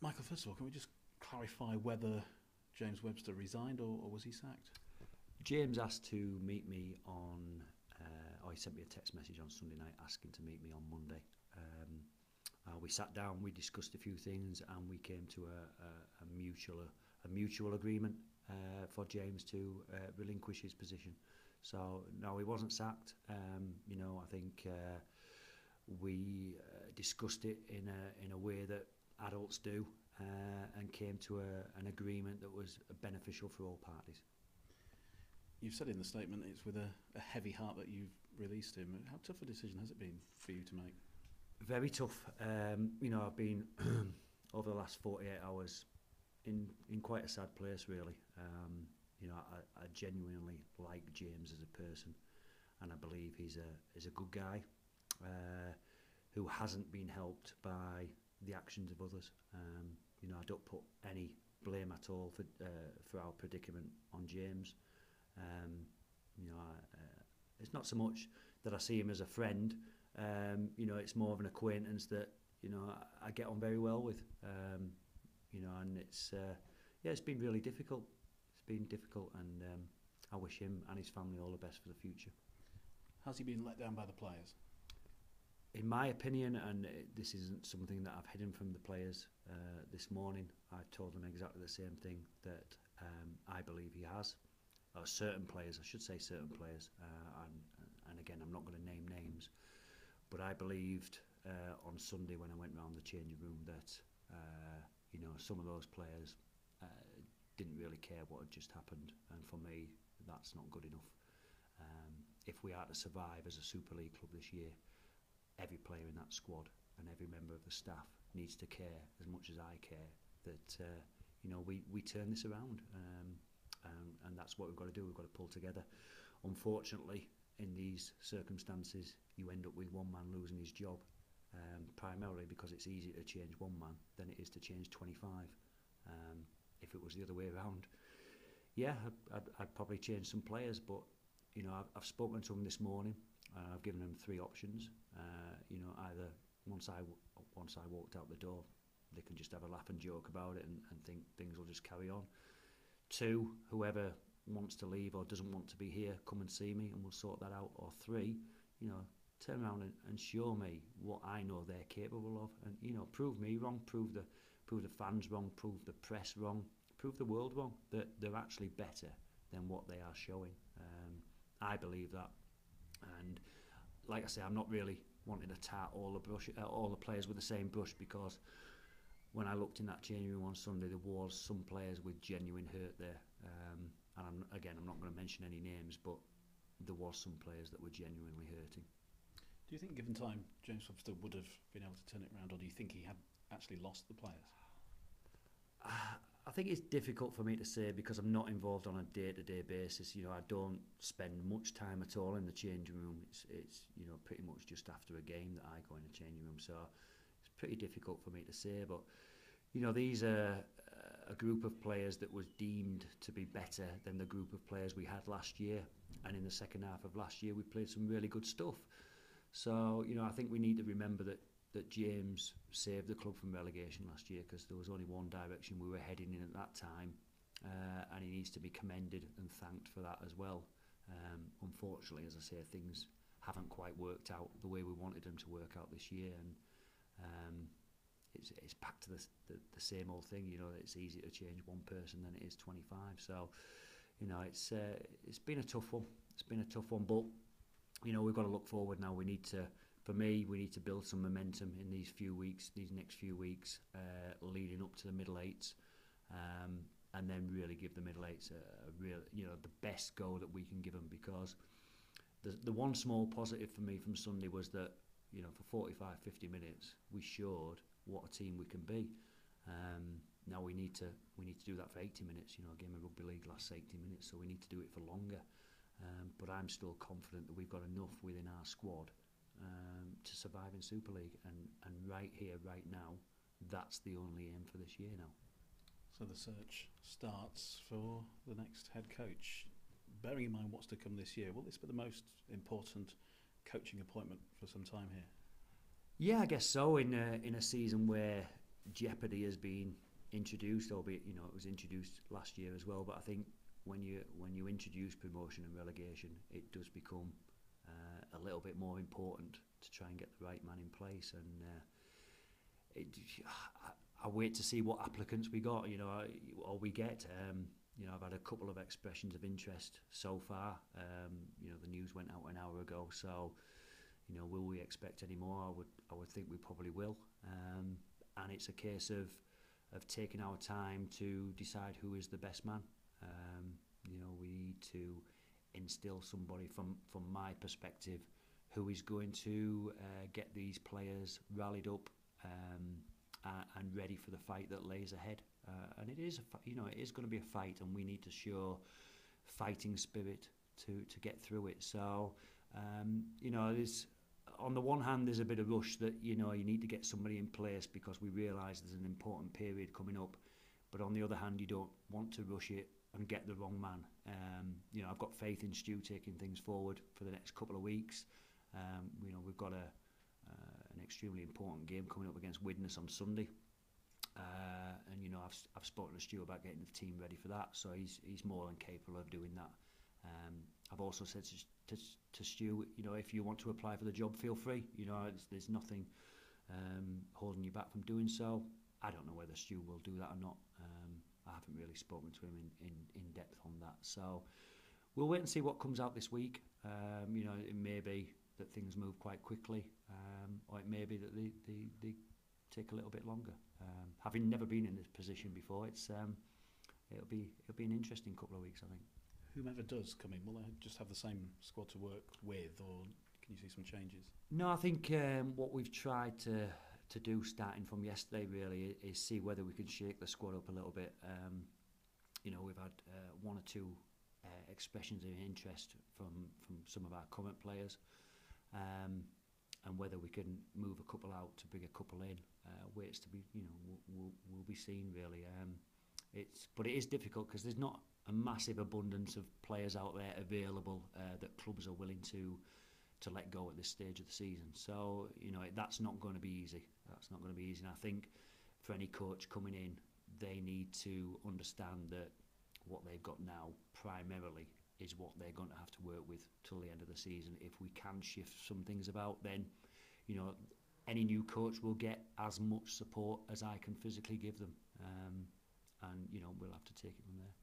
Michael, first of all, can we just clarify whether James Webster resigned or was he sacked? James asked to meet me on, he sent me a text message on Sunday night asking to meet me on Monday. We sat down, we discussed a few things, and we came to a mutual agreement for James to relinquish his position. So no, he wasn't sacked. I think we discussed it in a way that adults do, and came to an agreement that was beneficial for all parties. You've said in the statement it's with a heavy heart that you've released him. How tough a decision has it been for you to make? Very tough. I've been over the last 48 hours in quite a sad place, really. I genuinely like James as a person, and I believe he's a good guy who hasn't been helped by the actions of others. I don't put any blame at all for our predicament on James. It's not so much that I see him as a friend. It's more of an acquaintance that I get on very well with. And it's been really difficult. It's been difficult, and I wish him and his family all the best for the future. Has he been let down by the players? In my opinion, and this isn't something that I've hidden from the players, this morning I told them exactly the same thing, that I believe he has. Certain players, I should say certain players, and again, I'm not going to name names, but I believed on Sunday when I went round the changing room that some of those players didn't really care what had just happened, and for me that's not good enough. If we are to survive as a Super League club this year, every player in that squad and every member of the staff needs to care as much as I care that we turn this around, and that's what we've got to do. We've got to pull together. Unfortunately, in these circumstances, you end up with one man losing his job, primarily because it's easier to change one man than it is to change 25. If it was the other way around, I'd probably change some players, but I've spoken to them this morning. I've given them 3 options. Either once I walked out the door, they can just have a laugh and joke about it and think things will just carry on. 2, whoever wants to leave or doesn't want to be here, come and see me and we'll sort that out. Or 3, turn around and show me what I know they're capable of, and prove me wrong, prove the fans wrong, prove the press wrong, prove the world wrong, that they're actually better than what they are showing. I believe that, and like I say, I'm not really wanting to tar all the players with the same brush, because when I looked in that changing room on Sunday, there was some players with genuine hurt there, and I'm not going to mention any names, but there was some players that were genuinely hurting. Do you think, given time, James Webster would have been able to turn it around, or do you think he had actually lost the players? I think it's difficult for me to say, because I'm not involved on a day-to-day basis. I don't spend much time at all in the changing room. It's pretty much just after a game that I go in the changing room, so it's pretty difficult for me to say. But these are a group of players that was deemed to be better than the group of players we had last year, and in the second half of last year we played some really good stuff. So I think we need to remember that James saved the club from relegation last year, because there was only one direction we were heading in at that time, and he needs to be commended and thanked for that as well. Unfortunately, as I say, things haven't quite worked out the way we wanted them to work out this year, and it's back to the same old thing. It's easier to change one person than it is 25. So it's been a tough one. It's been a tough one, but we've got to look forward now. We need to build some momentum in these next few weeks, leading up to the middle eights, and then really give the middle eights a real, the best go that we can give them. Because the one small positive for me from Sunday was that for 45-50 minutes we showed what a team we can be. Now we need to do that for 80 minutes. A game of rugby league lasts 80 minutes, so we need to do it for longer. But I'm still confident that we've got enough within our squad to survive in Super League, and right here, right now, that's the only aim for this year now. So the search starts for the next head coach. Bearing in mind what's to come this year, will this be the most important coaching appointment for some time here? Yeah, I guess so. In a season where jeopardy has been introduced, albeit it was introduced last year as well. But I think when you introduce promotion and relegation, it does become a little bit more important to try and get the right man in place. And I wait to see what applicants we got, or we get. I've had a couple of expressions of interest so far. The news went out an hour ago, so will we expect any more? I would think we probably will. And it's a case of taking our time to decide who is the best man. We need to instill somebody from my perspective who is going to get these players rallied up and ready for the fight that lays ahead. And it is going to be a fight, and we need to show fighting spirit to get through it. So there's, on the one hand, there's a bit of rush that you need to get somebody in place because we realise there's an important period coming up. But on the other hand, you don't want to rush it and get the wrong man. I've got faith in Stu taking things forward for the next couple of weeks. We've got an extremely important game coming up against Widnes on Sunday. And I've spoken to Stu about getting the team ready for that, so he's more than capable of doing that. I've also said to Stu, if you want to apply for the job, feel free. There's nothing holding you back from doing so. I don't know whether Stu will do that or not. I haven't really spoken to him in depth on that, so we'll wait and see what comes out this week. It may be that things move quite quickly, or it may be that they take a little bit longer. Having never been in this position before, it'll be an interesting couple of weeks, I think. Whomever does come in, will they just have the same squad to work with, or can you see some changes? No, I think what we've tried to do starting from yesterday really is see whether we can shake the squad up a little bit. We've had one or two expressions of interest from some of our current players, and whether we can move a couple out to bring a couple in, waits to be, will be seen really. But it is difficult because there's not a massive abundance of players out there available that clubs are willing to let go at this stage of the season. So that's not going to be easy. And I think for any coach coming in, they need to understand that what they've got now primarily is what they're going to have to work with till the end of the season. If we can shift some things about, then any new coach will get as much support as I can physically give them, and we'll have to take it from there.